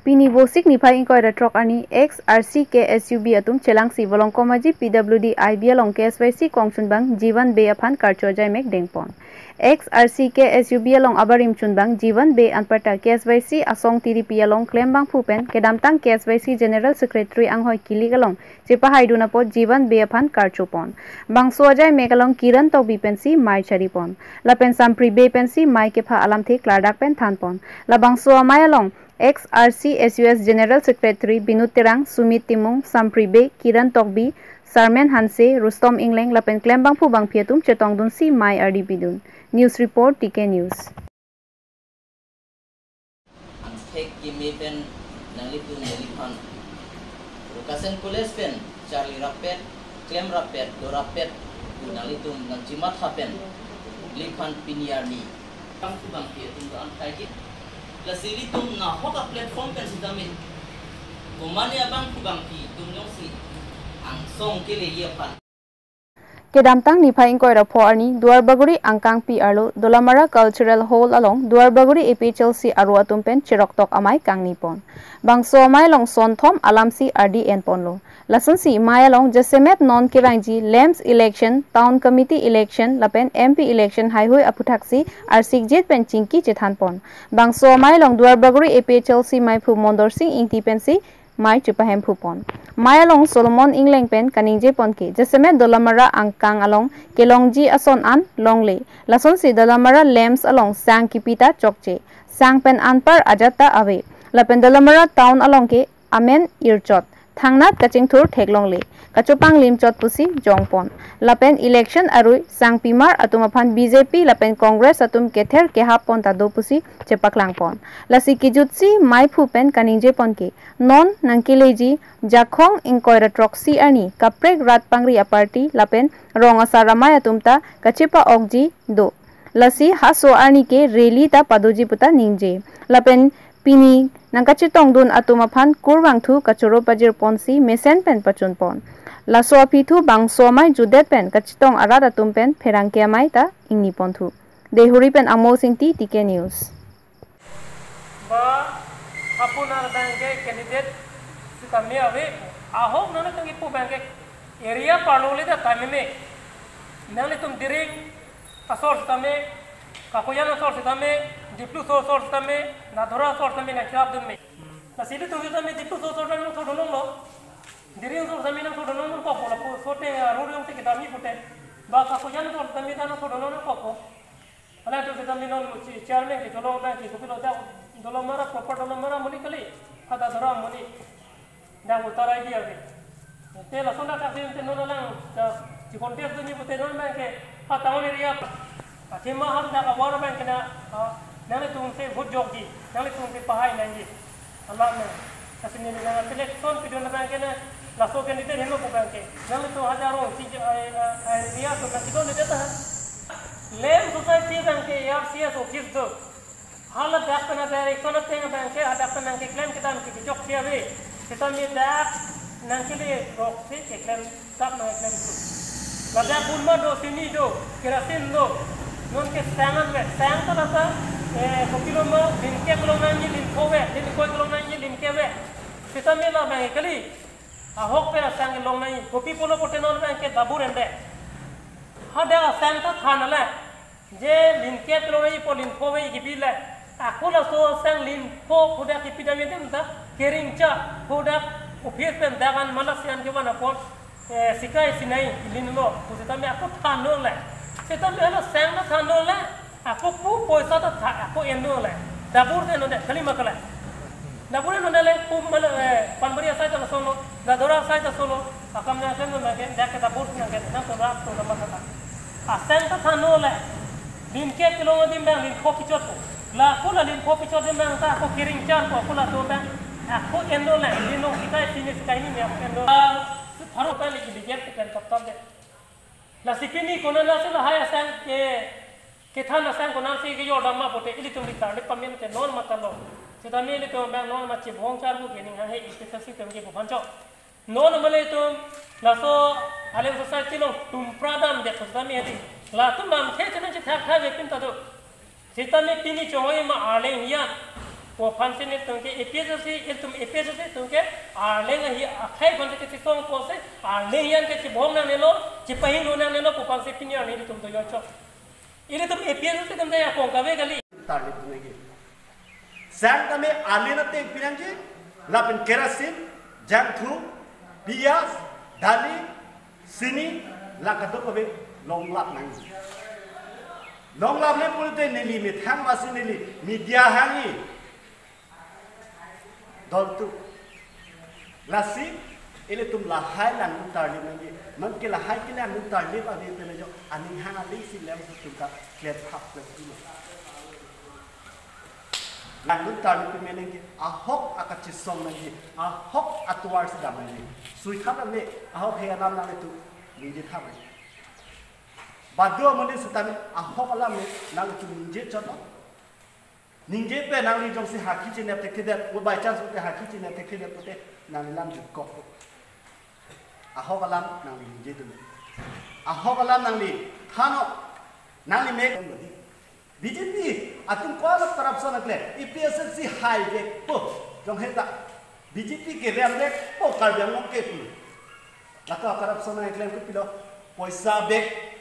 Pini bosik ni phai ingkoi ra truck ani XRC ke SUV atum chelang si bolong komaji PWD IB long KSYC kongchunbang Jivan Be aphan karcho jai mek dengpon. XRC ke SUV long abarim chunbang Jivan Be anparta KSYC asong tiri pi long klembang phupen kedamtang KSYC General Secretary anghoi kili galong chepa haiduna pot Jivan Be aphan karcho pon. Bang suajai megalong Kiran tok bi pensi mai chari pon. La pen sampri be pensi mai ke pha alam the klardak pen than pon. La bang suwa mai along XRC SUS General Secretary Binut Terang, Sumit Timung, Sampribe, Kiran Tokbi, Sarmen Hanse, Rustom Ingleng, Lapen Klembang Pubang Piatum, Chetong Dun Si, Mai RD Bidun. News Report, TK News. Lukasen Kules pen, Charlie Rapet, Klem Rapet, Dorapet, Nalitum, Nanjimat Hapen, Lipan Piniarni. Bang Pubang Piatum, Antaiki. Lasili tum na hoka platform kan si damin. Kumani abang kubang pi tum yung si ang song kile yepan. Kedamtang ni phai ingkoi ra pho ani Duarbaguri angkang pi arlo Dolamara Cultural Hall along Duarbaguri APHLC aru atum pen chiroktok amai kang nipon. Bangso amai long sonthom alamsi RDN ponlo. Lasan si mai along Jasemet non kirangji LEMS election town committee election lapen MP election highway aputhaksi arsik jet pen chingki chethan pon. Bangso amai long Duarbaguri APHLC mai phu mondor sing ingti pensi mai chupahem phupon. Mai along Solomon Ingleng pen kaningje ponke Jasemet Dolamara angkang along Kelongji ason an longle. Lason si Dolamara LEMS along sang kipita chokche. Sang pen anpar ajata ave. Lapen Dolamara town along ke amen irchot. Thangnat kachingthur theklongle. Kachopang limchot pusi jongpon. Lapen election arui sang pimar atum aphan BJP lapen Congress atum kether kehapon tado pusi chepaklangpon. Lasi kijutsi mai phupen kaningje ponke non nangkileji jakhong ingkoira troksi ani kaprek rat pangri aparti lapen rong asaramai atumta kachepa okji do. Lasi haso ani ke reli ta padoji puta ningje. Lapen Pini nangkachitong dun atumaphan kurwang thu kachoro pajir ponsi mesen pen pachun pon. Laso apithu bangso mai judet pen kachitong arat atum pen pherangke mai ta ingni pon thu. Dehuri pen amo singti TK News. Ba apuna bangke candidate kami ave ahok nana kangi pu bangke area parlole da tamime nale tum diring asor tame kakuyana sor tame diplu sor tame nadhora sor tame na khab dum me nasili tum tame diplu sor tame to dolong lo diring sor tame na to dolong ko pola po sote rodi om te kitami pute ba kakuyana sor tame na to dolong ko ala to tame non chairman ke dolong ba ke kopilo da dolong mara proper dolong mara muni kali ada dhara muni da utara dia ke te la sonda ka te no lang ji kontes duni pute non ba ke ataun area Athima har da ka war bank na nale tum se bhut jogji nale tum se pahai nangi Allah ne asini ne na selection pidon bank na la so ke nite hemo bank nale to hajaro si area to ka sidon deta hai lem society bank ke yar cs office do halat da na direction of thing bank ke ada na ke claim kitam ki jok sia ve kita mi da nang ke le rok se ke claim tap na claim tu la da bulma do sini do kerasin do non ke sangan ve sang ta lata kokilo mo linke kolonangi linkove linkoi kolonangi linkeve kita me la bank kali ahok pe sang longnai kopi polo potenon bank ke dabur ende hada sang ta thanala je linke kolonai po linkove gibila akula so sang linko puda kipida me dem ta keringcha puda office pen dagan manasian ke bana pon sikai sinai linlo pusita me aku thanole Kita mela sang na thano la aku pu poisa ta aku endo la dabur de no de kali makala dabur no de le pu mal panbari sai ta solo da dora sai ta solo akam na sen no ke da ke dabur na ke na to rap to ma ta asang ta thano la din ke kilo din bang din ko pichot la ko la din ko pichot din bang ta ko kiring char ko la to bang aku endo la din no kita sini sekai ni aku endo haro ka li di get ke tap de La sikini kona na se la haya sang ke thana sang kona se ke yo dhamma pote ili tum dikta le pamen te non matalo se ta mele to bang non machi bhong char bu ke ning ha he specific tum ke bhancho non male tum la so ale society lo tum pradam de khosda me di la tum mam the chen che thak tha ve pin ta do se ta me tini choi ma ale hian वो फंसे ने तुमके एपीएससी तुम एपीएससी तुमके आले ही अखाई बंद के सिस्टम को से आले ही अंके चिबोंग ना नेलो चिपहिंग नो ना नेलो को फंसे पिनिया नहीं तुम तो यो चो इले तुम एपीएससी तुम दे को कवे गली ताली तुनेगे सैंग तमे आले न ते पिनंगे लापिन केरासिन जंथु बियास दाली सिनी लाकतो कवे long lap nang long lap le pulte neli mi thang wasi neli media hangi doltu lasi ele tum la hai lan tarli nangi man ke la hai ke lan tarli ba de pe jo aning hang ali si lem tum ka klet hap le tu lan tarli pe menengi ahok akachi song nangi ahok atwar si damani sui khap le ahok he nam na le tu ninje thap Badu mandi setami ahok alam ni nang tu ninje contoh ninje pe nang ni jong si haki cina tekeder by chance pute haki cina tekeder pute nang lam jukok ahok alam nang ninje tu ahok alam nang ni hano nang ni mek BJP atum kuala corruption akle EPSC high dek po jong heta BJP ke rem dek po karbem ngok ke pu laka corruption akle ko pilo poisa bek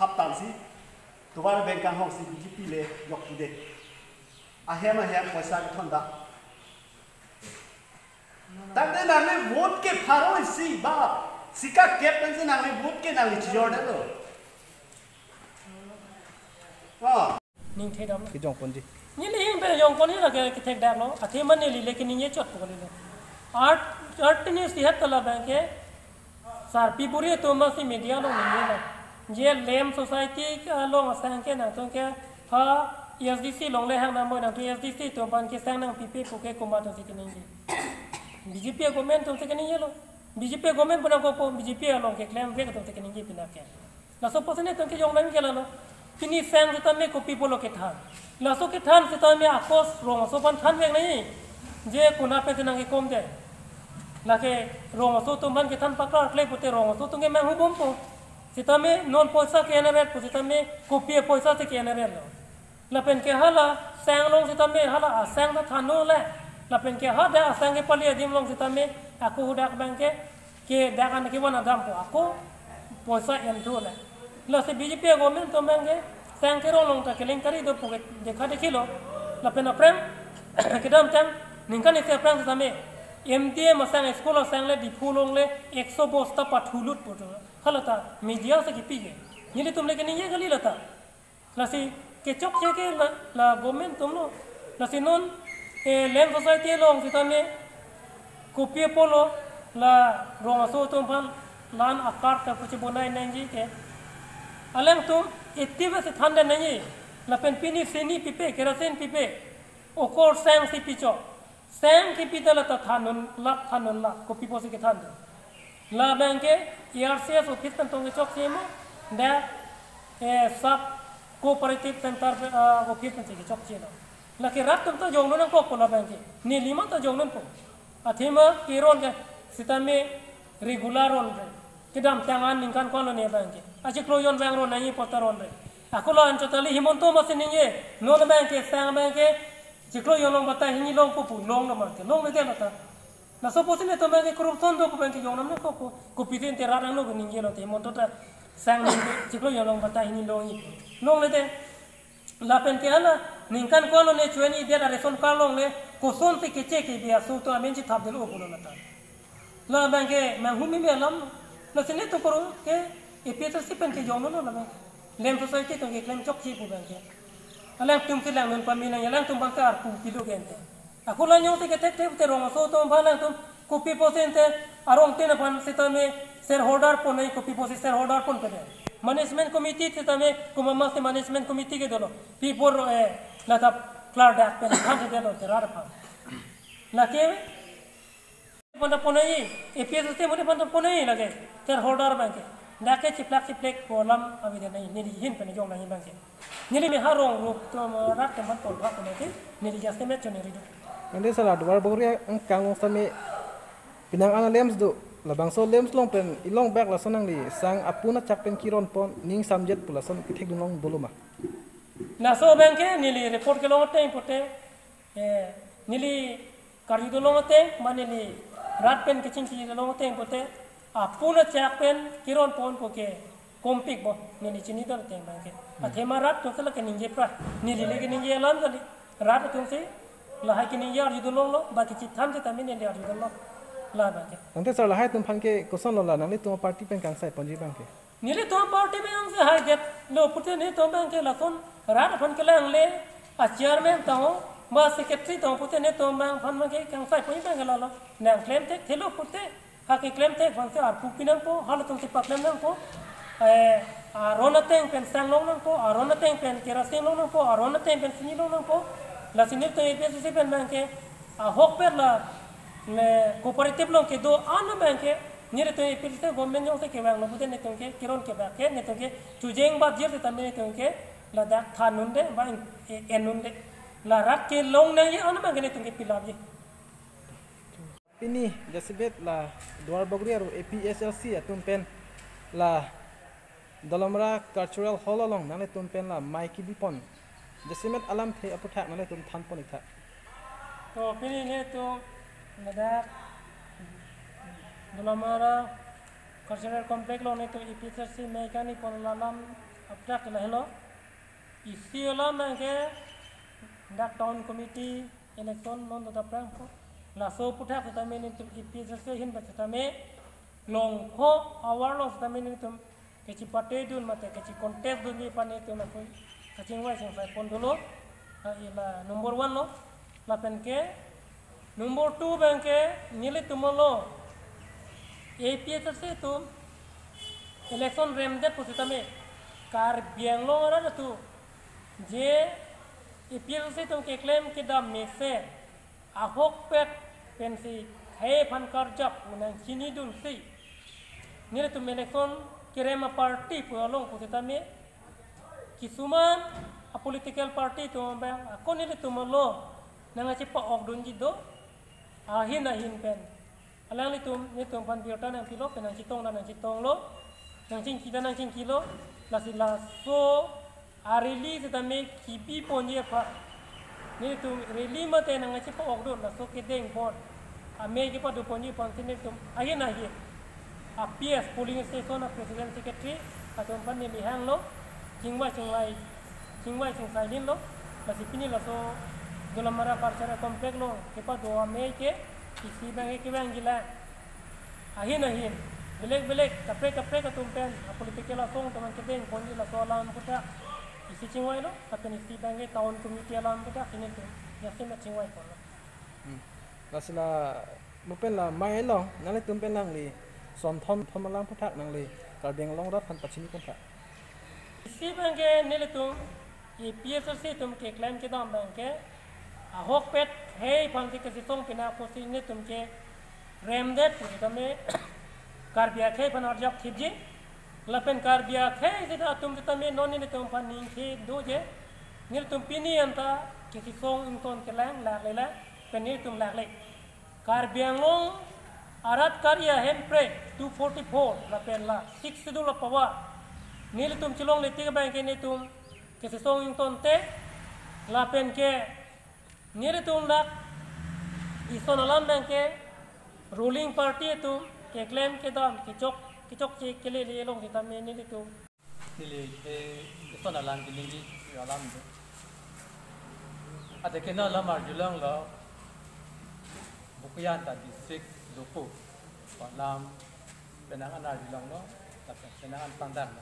hap tansi tuwar bengkang hong si BJP le yok tude ahem poisa thonda tande nane vote ke pharo isi ba sika captain se nane vote ke nane chiyorde lo ning the dam ki jong ponji ni le hing be jong kon ni la ke thek dak lo athe man ne li lekin ni ye chot ko le art ni si hat la bank ke sar pi puri to ma si media lo ni la je lem society ka long sang ke na to ke ha SDC long le hang na mo na to SDC to ban ke sang nang PP ko ke ko ma to si ke ni BJP government to se ke ni ye lo BJP government bana ko BJP long ke claim ve ko to se ke ni ye pina ke la so posene to ke jong nang ke la lo kini sang se ta me ko people lo ke than la so ke than se ta me akos rong so ban than ve nei je kuna pe se nang ke kom de la ke rong so to ban ke than pakar klei pote rong so to nge ma hu bom po sita me non poisa ke eneret po sita me kopi poisa se ke eneret lo la pen ke hala sang long sita me hala sang na thano le la pen ke ha da sang ke pali adim long sita me aku hudak bang ke da kan ke wana dam po aku poisa en do le la se BJP government to bang ke sang ke long ta ke ling kari do po dekha dekhi lo la pen aprem ke dam tang ningkan se aprem sita me MTA masang sekolah sang le di pulong le 100 bosta pathulut poto halata media se ki pige ni le tumle ke ni ye gali lata lasi ke chok che ke la government tumlo lasi non lem society long sitame kopie polo la rong so tum pan lan akar ta puchi bonai nangi ke alem tum etive se thanda nangi la pen pini seni pipe kerasen pipe okor sang si picho sang ki pitala ta thanon la kopi posi ke thanda la banke ERCS office kan tong chok semo da sub cooperative center office kan chok chelo la ke rat tum to jong non ko ko la banke ni lima to jong non ko athima kiron ke sitame regular on re kedam tangan ningkan ko ne banke achi kroyon bang ro nai potaron re akola an chotali himonto masini ye non banke sang banke chikro yolong bata hingi long pupu long no mate long le de ta na so posine to banke corruption do ko banke jong nam ko piten te rarang no ninge lo te monto ta sang ni chikro yolong bata hingi long le de la pente ala ningkan ko lo ne chuani de da reson ka long le ko son te ke che ke bia so to amen chi thap de lo bolo na ta la banke ma humi me lam na sine to koro ke e peta si pen ke jong no la banke lem to sai ke to ke klem chok chi pu banke alang tum tilang non pamina yalang tum bangkar pu pilu gente aku la nyong te te rong so to bhalang tum kopi posente arong te na pan sitame shareholder po nai kopi posi shareholder pon pe management committee sitame kumama se management committee ke dolo people la ta klar dak pe kham te dolo te rar pa la ke pon ponai EPS te mone pon ponai lage shareholder bank dake ciplak kolam avide nai ni hin pe jong nai bank ni me harong rup to rat te man pon bak ne ke ni jaste me chone rido ande sala duar bogri ang kang sami pinang ana lems do labang so lems long pen ilong back la sanang li sang apuna chak pen kiron pon ning samjet pula san kithek long boloma na so bank ni li report ke long time pote nili karyu dolong te manili rat pen kicing ki dolong te pote apuna chak pen kiron pon poke kompik bo nili chini dol te bangke athema rat to sala ke ninje pra nili le ke ninje lam dali rat to se la ha ke ninje aryu dolong lo ba ki tham se tamin nili aryu dolong la bangke nanti sar lahai tum phanke koson lo la nang le tum party pen kang sai ponji bangke nili to party me ang se hai get lo pute ne to bangke la kon rat phan ke lang le a chairman to ba secretary to pute ne to bang phan ma ke kang sai ponji bangke la nang claim te thelo pute ha ke claim te phan se ar pu pinam po hal to se paklem nang po arona teng pen sang long nang po arona teng pen kerosene long nang po arona teng pen sini long nang po la sini to EPSC pen bangke a hok per la le cooperative long ke do an bangke nire to EPSC government jong se ke bang no pute ne to ke kiron ke ba ke ne to ke chujeng ba jer ta me to ke la dak thanun de ba enun de la rat ke long nang ye an bangke ne to ke pilab je ini jasibet la Dwar Baguri aru APSLC atum pen la Dalamra Cultural Hall along nang le tum pen la Maiki Bipon jasimet alam the aputhak nang le tum than pon itha to pini ne to nadak Dalamra Cultural Complex lo ne to EPSC mekani pon lalam aprak la hello isi la mangke dak town committee election non da prang la so puthak ta me ne to EPSC hin ba ta me long ho awar lo ta me ne to keci partai dun mate keci kontes dun ni pane tu na koi keci ngwai sing sai pon dulu ila number 1 lo la penke number 2 banke nile tumolo APSC tu election remde pusitame kar biang lo ra tu je APSC tu ke claim ke da mese ahok pet pensi hai phan kar jap unang chini dun si nile tu election kirema party pualong pusitame kisuman a political party to bang akon ile tumolo nanga chipa ok dun jido ahin pen alang litum ni tum pan biota nang kilo penang chitong nang chitong lo nang ching kita nang ching kilo lasila so a release tame kipi ponje pa ni tum release mate nang chipa ok dun la so kedeng pon ame ki pa du ponje pon tin tum ahin a PS polling station a president secretary atau pan ni lihang lo jingwai sing din lo la sipini la so Dalamra Cultural Complex lo kepa do ame ke isi bang ke bang gila ahin belek kapre ka tumpen a political la song taman ke deng ponji la so alam puta isi chingwai lo kapeni isi bang ke town committee alam puta ini tu yasi ma chingwai ko lo lasila mupen la mai lo nang le tum pen lang li som thom alam puthak nang li kar beng long rat phan pachini kon tha isi bang ke nile tum EPSC tum ke claim ke dam bang ke a hok pet hey pangti ke sitong pina posi ne tum ke remdet tame karbia khe pan arjak thibji lapen karbia khe sida tum tame noni ne tum pan ning khe doje nil tum pini anta ke sitong inton ke lang la lela penir tum la le karbia long arat karya hempre 244 lapen la 6 sidul la pawa nil tum chilong le tiga bang ke ne tum ke sitong inton te lapen ke nire tum dak ison alam bangke ruling party tu ke claim ke dam kicok che kele le long kita me ni tu nile ison alam bilingi alam tu ada kena lamar julang lo bukuyan ta district lupu alam benangan ar julang lo tapi benangan pandang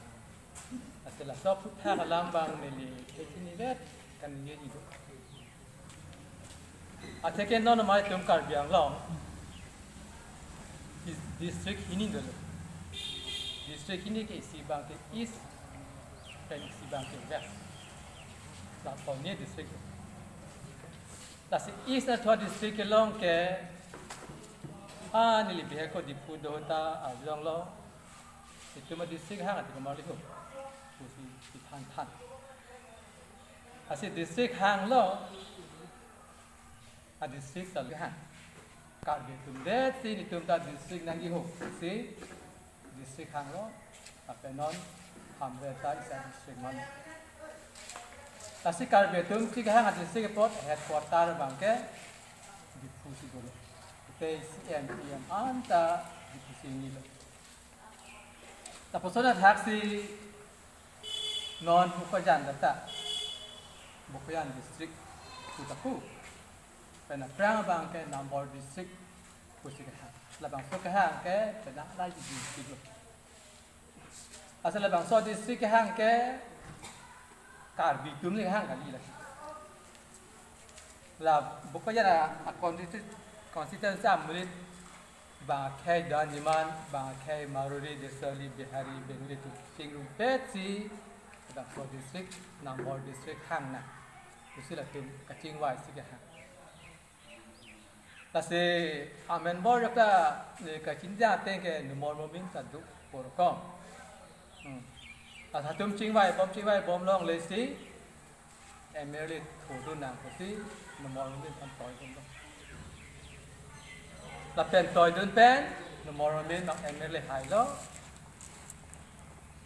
setelah so putha alam bang nile ke sini vet kan ye itu Ateken non mai tum kar biang long district ini dulu district ini ke isi bang ke east dan isi bang ke west la poni district la si east atau district ke long ke ni lebih ko di pudo ta long lo itu ma district hang ati kemali ko kusi di tan asi district hang lo a district salhan kar ge tum de si ni tum ta district nangi ho si district hang lo apenon hamre ta isa district man Kasi karbetum si kahang at si pot headquarter bangke difusi dulu. Ite CM anta difusi nilo. Tapos na taxi non Bukayan data. Bukayan district Kutapu. Pena prang bangke number district pusi kahang. Labang so kahang ke pena lagi district. Asal labang so district kahang ke Karbitum ni hang kali lah. Bukannya konstitusi amulit bangkai Daniman, bangkai Maruri, Desali, Bihari, Bengali tu singgung peti, kita so district, number district hang na. Usilah tu kacing wai sikit hang. Tapi amen bor kita kacing jatuh ke nomor mobil satu porkom. Asal tum cingwai bom long lesi, emerit thudu nang kasi nomor min kan toy dun. La pen toy dun pen nomor min nak emerit hai lo.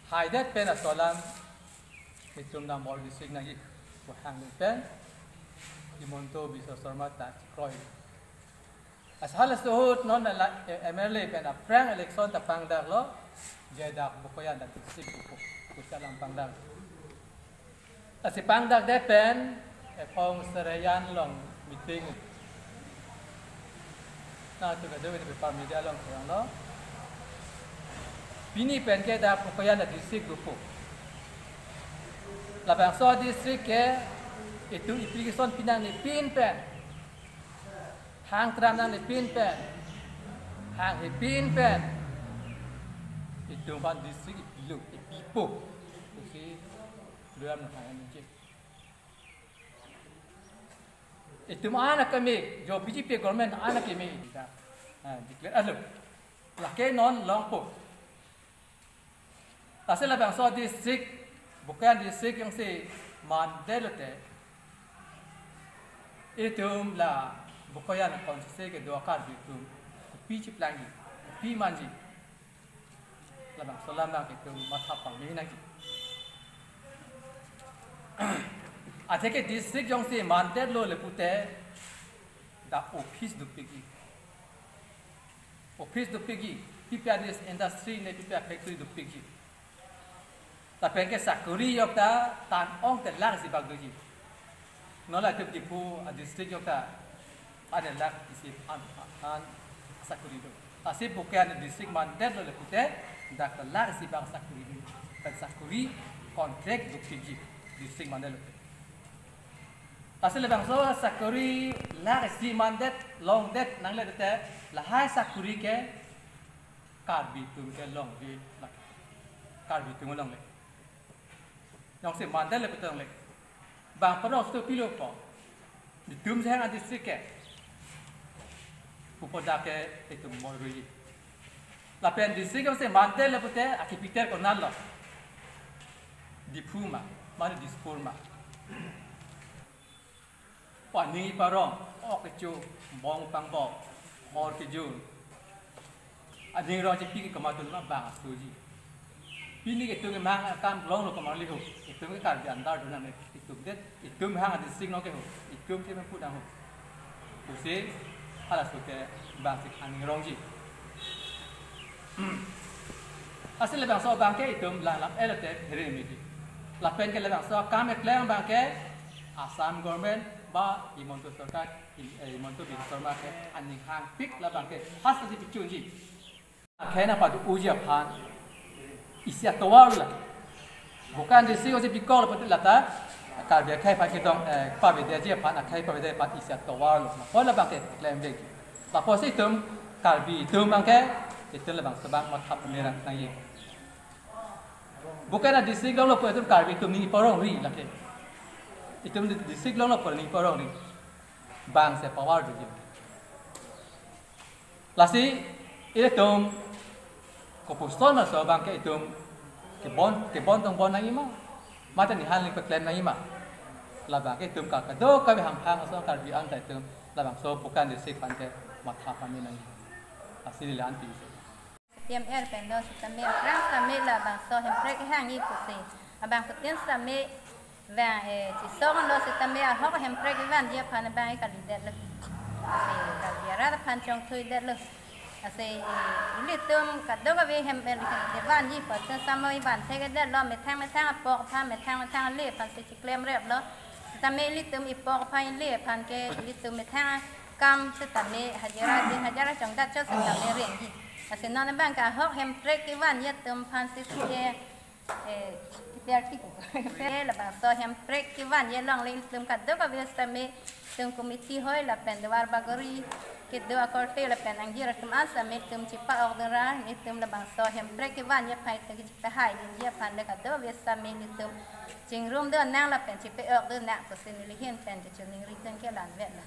Hai det pen asolam itum nomor disik nagi wahang dun pen imonto bisa sormat tak kroy. Asal suhut non la emerit pen aprang election tapang dak lo jedak Bukayan dan disik buku. Pusat pangdak. Si pangdak depen, pong serayan long meeting. Nah tu kada we di media long kurang lo. Bini pen ke da Bukayan da district grupo. Labang so district ke itu application pinang ni pin pen. Hang tram nang ni pin pen. Hang ni pin pen. Itu pan district ilu ipo. Usi dalam hal ini. Itu mana kami, jo BJP government anak kami kita. Declare alu. Laki non longpo. Asal labang so district bukan district yang si Mandelote. Itu lah Bukayan konstitusi ke dua kali itu. Pi ciplangi, pi manji. Labang solam nak itu mata pangmi lagi. Ada ke district yang si mandat lo lepute, dah office dupigi. Office dupigi, PPRS industry ne PPR factory dupigi. Tapi ke sakuri yok ta tan ong telang si baguji. Nola tu dipu district yok ta ada lak isi an sakuri do. Asip bukan district mandat lo lepute. Dak telah si bang sakuri kontrak dupigi district mandat. Asal bang so sakuri lah si mandat long det nang le te lahai sakuri ke karbitum ke long di karbitum long le. Yang si mandat le betul le. Bang peros tu pilih po. Ditum saya ngadi district ke. Upoda ke itu morui. Lapen district yang se mantel le pute akipiter ko nallo dipuma mana dispurma pani parong ok chu bong pangbo hor ke ju ading ro je pi ke kamatul ma ba suji pini ke tu ke mang kam long lo kamali ho itu ke kar di andar dona me itu det itu hang district no ke ho itu ke me pu dang ho usi ala su ke ba se aning rong ji Asal lebang so bangke itu lang elote heremiti. Lapen ke lebang so kami klaim bangke Assam government ba imonto sarkar imonto bin sarma ke aning hang pik la bangke has di picunji. Kena padu uji aphan isi atawar la. Bukan di sini osi pikol betul lata. Kar dia kai pakai dong pa beda je aphan kai pa beda pa isi atawar la. Pola bangke klaim dek. Lapos itu karbi itu bangke itu lebang sebang mathap merah nang bukan ada district long lo itu karbi itu ni porong ri laki itu district long lo ni porong ri bang se power di lasi itu kopuston so bang ke itu ke bon tong bon nang ima mata ni hal ni peklen nang ima labang ke itu kakado kami hang so karbi an itu labang so bukan district pantai mathap kami nang asli lanti tiêm air pendant sampai orang sampai lah bangsa hempret ke hang ni putih, abang ketian sampai và chỉ số con lo sẽ tâm bia họ có hem break van dia pan ba cái liệt lực cái dia ra pan trong thui đẹp lực sẽ liệt tôm cả đó cái hem cái van gì phải cho sao mấy bạn thấy cái đẹp lo mấy tháng bọc pan mấy tháng liệt pan sẽ chỉ claim đẹp đó tâm bia liệt tôm ít bọc pan liệt pan cái liệt tôm mấy tháng cam sẽ tâm bia hajar trong đất cho sẽ tâm bia riêng gì sẽ nói bạn cả họ hem break cái van dia tôm pan sẽ là bà so hem break cái van ye long lên tum cả đó có việc sao mấy tum committee hơi là pen dua bagori cái dua korte là pen angira tum asa mấy tum chỉ pa order ra mấy tum là bà so hem break cái van ye phải tới cái hai ye pan là cả đó việc sao mấy tum chỉnh room đó năng là pen chỉ pa order nè có xin lý hiền pen cho nên return cái làm việc là